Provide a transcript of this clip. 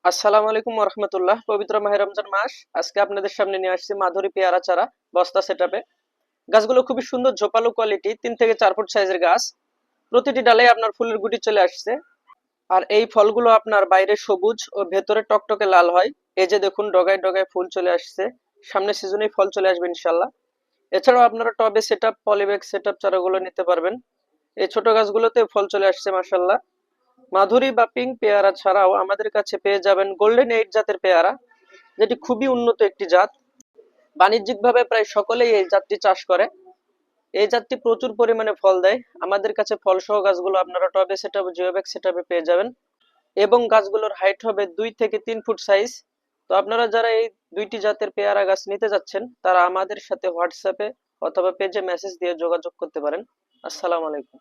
আসসালামু আলাইকুম রহমতুল্লাহ। পবিত্র মাহে রমজান মাস। আজকে আপনাদের সামনে নিয়ে আসছি মাধুরী পেয়ারা চারা বস্তা সেটআপে। গাছগুলো খুবই সুন্দর, ঝোপালো কোয়ালিটি, 3 থেকে 4 ফুট সাইজের গাছ। প্রতিটি ডালে আপনার ফুলের গুটি চলে আসছে। আর এই ফলগুলো আপনার বাইরে সবুজ ও ভেতরে টকটকে লাল হয়। এই যে দেখুন, ডগায় ডগায় ফুল চলে আসছে। সামনের সিজনেই ফল চলে আসবে ইনশাল্লাহ। এছাড়াও আপনারা টবে সেটআপ, পলিব্যাগ সেটআপ চারাগুলো নিতে পারবেন। এই ছোট গাছগুলোতে ফল চলে আসছে মাশাল্লাহ। মাধুরী বা পিঙ্ক পেয়ারা ছাড়াও আমাদের কাছে পেয়ে যাবেন গোল্ডেন এইট জাতের পেয়ারা, যেটি খুবই উন্নত একটি জাত। বাণিজ্যিকভাবে প্রায় সকলেই এই জাতটি চাষ করে। এই জাতটি প্রচুর পরিমাণে ফল দেয়। আমাদের কাছে ফল সহ গাছগুলো আপনারা টবে সেটআপ, জিও ব্যাগ সেটআপে পেয়ে যাবেন। এবং গাছগুলোর হাইট হবে 2 থেকে 3 ফুট সাইজ। তো আপনারা যারা এই দুইটি জাতের পেয়ারা গাছ নিতে যাচ্ছেন, তারা আমাদের সাথে হোয়াটসঅ্যাপে অথবা পেজে মেসেজ দিয়ে যোগাযোগ করতে পারেন। আসসালামু আলাইকুম।